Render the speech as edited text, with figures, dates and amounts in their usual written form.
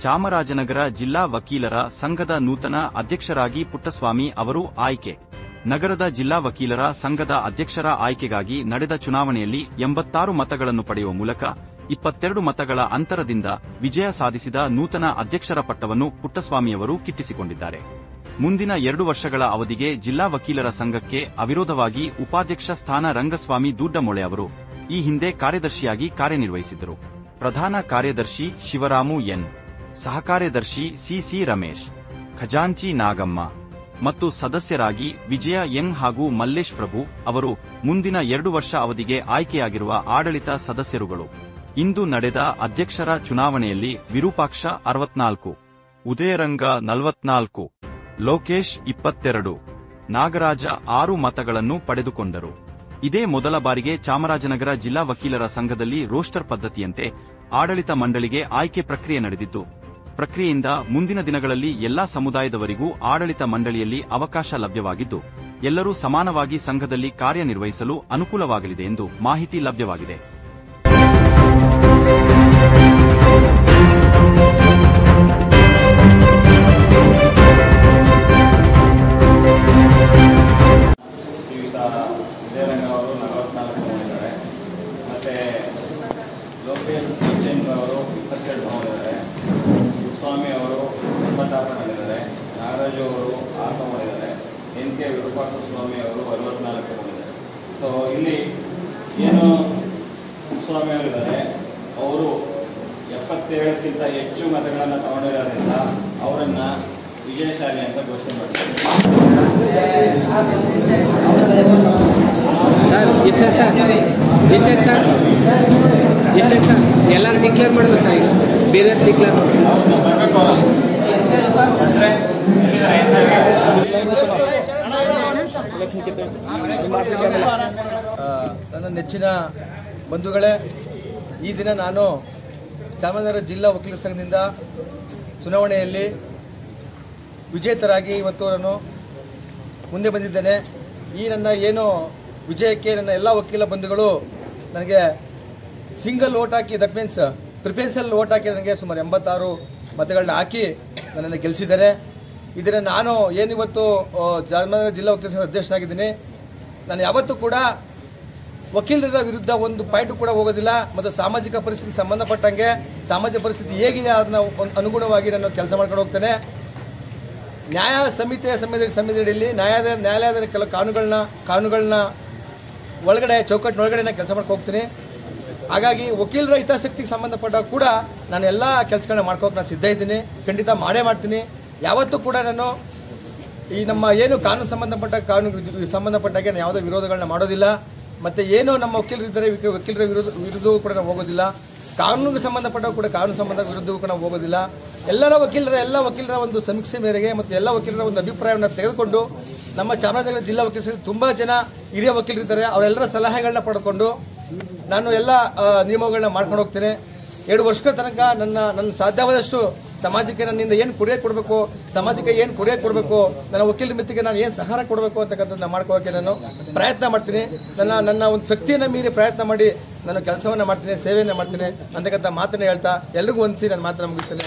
ಚಾಮರಾಜನಗರ ಜಿಲ್ಲಾ ವಕೀಲರ ಸಂಘದ ನೂತನ ಅಧ್ಯಕ್ಷರಾಗಿ ಪುಟ್ಟಸ್ವಾಮಿ ಅವರು ಆಯ್ಕೆ. ನಗರದ ಜಿಲ್ಲಾ ವಕೀಲರ ಸಂಘದ ಅಧ್ಯಕ್ಷರ ಆಯ್ಕೆಗಾಗಿ ನಡೆದ ಚುನಾವಣೆಯಲ್ಲಿ 86 ಮತಗಳನ್ನು ಪಡೆಯುವ ಮೂಲಕ 22 ಮತಗಳ ಅಂತರದಿಂದ ವಿಜಯ ಸಾಧಿಸಿದ ನೂತನ ಅಧ್ಯಕ್ಷರ ಪಟ್ಟವನ್ನು ಪುಟ್ಟಸ್ವಾಮಿಯವರು ಕಿಟ್ಟಿಸಿಕೊಂಡಿದ್ದಾರೆ. ಮುಂದಿನ 2 ವರ್ಷಗಳ ಅವಧಿಗೆ ಜಿಲ್ಲಾ ವಕೀಲರ ಸಂಘಕ್ಕೆ ಅವಿರೋಧವಾಗಿ ಉಪಾಧ್ಯಕ್ಷ ಸ್ಥಾನ ರಂಗಸ್ವಾಮಿ ದೂಡ್ಡಮೊಳೆ ಅವರು ಈ ಹಿಂದೆ ಕಾರ್ಯದರ್ಶಿಯಾಗಿ ಕಾರ್ಯನಿರ್ವಹಿಸಿದ್ದರು. ಪ್ರಧಾನ ಕಾರ್ಯದರ್ಶಿ ಶಿವರಾಮು ಎನ್, ಸಹಕಾರ್ಯದರ್ಶಿ ಸಿಸಿ ರಮೇಶ್, ಖಜಾಂಚಿ ನಾಗಮ್ಮ ಮತ್ತು ಸದಸ್ಯರಾಗಿ ವಿಜಯ ಎನ್ ಹಾಗೂ ಮಲ್ಲೇಶ್ ಪ್ರಭು ಅವರು ಮುಂದಿನ 2 ವರ್ಷ ಅವಧಿಗೆ ಆಯ್ಕೆಯಾಗಿರುವ ಆಡಳಿತ ಸದಸ್ಯರುಗಳು. ಇಂದು ನಡೆದ ಅಧ್ಯಕ್ಷರ ಚುನಾವಣೆಯಲ್ಲಿ ವಿರೂಪಾಕ್ಷ 64, ಉದಯರಂಗ 44, ಲೋಕೇಶ್ 22, ನಾಗರಾಜ 6 ಮತಗಳನ್ನು ಪಡೆದುಕೊಂಡರು. ಇದೇ ಮೊದಲ ಬಾರಿಗೆ ಚಾಮರಾಜನಗರ ಜಿಲ್ಲಾ ವಕೀಲರ ಸಂಘದಲ್ಲಿ ರೋಸ್ಟರ್ ಪದ್ಧತಿಯಂತೆ ಆಡಳಿತ ಮಂಡಳಿಗೆ ಆಯ್ಕೆ ಪ್ರಕ್ರಿಯೆ ನಡೆದಿದ್ದು, ಪ್ರಕ್ರಿಯೆಯಿಂದ ಮುಂದಿನ ದಿನಗಳಲ್ಲಿ ಎಲ್ಲಾ ಸಮುದಾಯದವರಿಗೂ ಆಡಳಿತ ಮಂಡಳಿಯಲ್ಲಿ ಅವಕಾಶ ಲಭ್ಯವಾಗಿದ್ದು, ಎಲ್ಲರೂ ಸಮಾನವಾಗಿ ಸಂಘದಲ್ಲಿ ಕಾರ್ಯನಿರ್ವಹಿಸಲು ಅನುಕೂಲವಾಗಲಿದೆ ಎಂದು ಮಾಹಿತಿ ಲಭ್ಯವಾಗಿದೆ. ಉದಯರಂಗವರು 44 ಮಾಡಿದ್ದಾರೆ, ಮತ್ತೆ ಲೋಕೇಶ್ ಅವರು 22 ಮಾಡಿದ್ದಾರೆ, ಸ್ವಾಮಿ ಅವರು 86 ಮಾಡಿದ್ದಾರೆ, ನಾಗರಾಜು ಅವರು 6 ಮಾಡಿದ್ದಾರೆ, NK ವಿರೂಪಾಕ್ಷ ಸ್ವಾಮಿ ಅವರು 64 ಮಾಡಿದ್ದಾರೆ. ಸೊ ಇಲ್ಲಿ ಏನು ಸ್ವಾಮಿ ಅವರಿದ್ದಾರೆ, ಅವರು 77ಕ್ಕಿಂತ ಹೆಚ್ಚು ಮತಗಳನ್ನು ತಗೊಂಡಿರೋದ್ರಿಂದ ಅವರನ್ನ ವಿಜಯಶಾಲಿ ಅಂತ ಘೋಷಣೆ ಮಾಡಿದ್ದಾರೆ. ಸರ್ ಎಲ್ಲರೂ ಡಿಕ್ಲೇರ್ ಮಾಡಬೇಕು ಸರ್, ಈಗ ಬೇರೆ ಡಿಕ್ಲೇರ್ ನನ್ನ ನೆಚ್ಚಿನ ಬಂಧುಗಳೇ, ಈ ದಿನ ನಾನು ಚಾಮರಾಜನಗರ ಜಿಲ್ಲಾ ವಕೀಲರ ಸಂಘದಿಂದ ಚುನಾವಣೆಯಲ್ಲಿ ವಿಜೇತರಾಗಿ ಇವತ್ತು ನಾನು ಮುಂದೆ ಬಂದಿದ್ದೇನೆ. ಈ ನನ್ನ ಏನು ವಿಜಯಕ್ಕೆ ನನ್ನ ಎಲ್ಲ ವಕೀಲ ಬಂಧುಗಳು ನನಗೆ ಸಿಂಗಲ್ ವೋಟ್ ಹಾಕಿ, ದಟ್ ಮೀನ್ಸ್ ಪ್ರಿಫರೆನ್ಸಲ್ ವೋಟ್ ಹಾಕಿ ನನಗೆ ಸುಮಾರು 86 ಮತಗಳನ್ನ ಹಾಕಿ ನನ್ನನ್ನು ಗೆಲ್ಲಿಸಿದ್ದಾರೆ. ಇದನ್ನು ನಾನು ಏನಿವತ್ತು ಚಾಮರಾಜನಗರ ಜಿಲ್ಲಾ ವಕೀಲರ ಸಂಘದ ಅಧ್ಯಕ್ಷನಾಗಿದ್ದೀನಿ. ನಾನು ಯಾವತ್ತೂ ಕೂಡ ವಕೀಲರ ವಿರುದ್ಧ ಒಂದು ಪಾಯಿಂಟ್ ಕೂಡ ಹೋಗೋದಿಲ್ಲ ಮತ್ತು ಸಾಮಾಜಿಕ ಪರಿಸ್ಥಿತಿ ಸಂಬಂಧಪಟ್ಟಂಗೆ ಸಾಮಾಜಿಕ ಪರಿಸ್ಥಿತಿ ಹೇಗಿದೆ ಅದನ್ನ ಅನುಗುಣವಾಗಿ ನಾನು ಕೆಲಸ ಮಾಡ್ಕೊಂಡು ಹೋಗ್ತೇನೆ. ನ್ಯಾಯ ಸಮಿತಿಯಲ್ಲಿ ನ್ಯಾಯಾಲಯದ ಕೆಲವು ಕಾನೂನುಗಳನ್ನ ಒಳಗಡೆ ಚೌಕಟ್ಟಿನೊಳಗಡೆ ಕೆಲಸ ಮಾಡ್ಕೊಂಡು ಹೋಗ್ತೀನಿ. ಹಾಗಾಗಿ ವಕೀಲರ ಹಿತಾಸಕ್ತಿಗೆ ಸಂಬಂಧಪಟ್ಟ ಕೂಡ ನಾನು ಎಲ್ಲ ಕೆಲಸಗಳನ್ನ ಮಾಡ್ಕೋಕೆ ನಾನು ಸಿದ್ಧ ಇದ್ದೀನಿ, ಖಂಡಿತ ಮಾಡೇ ಮಾಡ್ತೀನಿ. ಯಾವತ್ತೂ ಕೂಡ ನಾನು ಈ ನಮ್ಮ ಏನು ಕಾನೂನು ಸಂಬಂಧಪಟ್ಟಾಗೆ ನಾನು ಯಾವುದೇ ವಿರೋಧಗಳನ್ನ ಮಾಡೋದಿಲ್ಲ. ಮತ್ತು ಏನು ನಮ್ಮ ವಕೀಲರಿದ್ದಾರೆ ವಕೀಲರ ವಿರುದ್ಧವೂ ಕೂಡ ನಾವು ಹೋಗೋದಿಲ್ಲ. ಕಾನೂನಿಗೆ ಸಂಬಂಧಪಟ್ಟ ಕೂಡ ಕಾನೂನು ಸಂಬಂಧ ವಿರುದ್ಧವೂ ಕೂಡ ನಾವು ಹೋಗೋದಿಲ್ಲ. ಎಲ್ಲ ವಕೀಲರ ಒಂದು ಸಮೀಕ್ಷೆ ಮೇರೆಗೆ ಮತ್ತು ಎಲ್ಲ ವಕೀಲರ ಒಂದು ಅಭಿಪ್ರಾಯವನ್ನು ತೆಗೆದುಕೊಂಡು ನಮ್ಮ ಚಾಮರಾಜನಗರ ಜಿಲ್ಲಾ ವಕೀಲರ ಸಂಘ ತುಂಬ ಜನ ಹಿರಿಯ ವಕೀಲರಿದ್ದಾರೆ, ಅವರೆಲ್ಲರ ಸಲಹೆಗಳನ್ನ ಪಡೆದುಕೊಂಡು ನಾನು ಎಲ್ಲ ನಿಯಮಗಳನ್ನ ಮಾಡ್ಕೊಂಡು ಹೋಗ್ತೇನೆ. 2 ವರ್ಷಗಳ ತನಕ ನನ್ನ ಸಾಧ್ಯವಾದಷ್ಟು ಸಮಾಜಕ್ಕೆ ನನ್ನಿಂದ ಏನು ಕೊಡುಗೆ ಕೊಡಬೇಕು, ಸಮಾಜಕ್ಕೆ ಏನು ಕೊಡುಗೆ ಕೊಡಬೇಕು, ನನ್ನ ವಕೀಲ ಮಿತಿಗೆ ನಾನು ಏನು ಸಹಾರ ಕೊಡಬೇಕು ಅಂತಕ್ಕಂಥದ್ದನ್ನ ಮಾಡ್ಕೊಳ್ಳೋಕೆ ನಾನು ಪ್ರಯತ್ನ ಮಾಡ್ತೀನಿ. ನನ್ನ ಒಂದು ಶಕ್ತಿಯನ್ನು ಮೀರಿ ಪ್ರಯತ್ನ ಮಾಡಿ ನಾನು ಕೆಲಸವನ್ನು ಮಾಡ್ತೀನಿ, ಸೇವೆಯನ್ನು ಮಾಡ್ತೀನಿ ಅಂತಕ್ಕಂಥ ಮಾತನ್ನು ಹೇಳ್ತಾ ಎಲ್ರಿಗೂ ಹೊಂದಿಸಿ ನಾನು ಮಾತನ್ನು ಮುಗಿಸ್ತೇನೆ.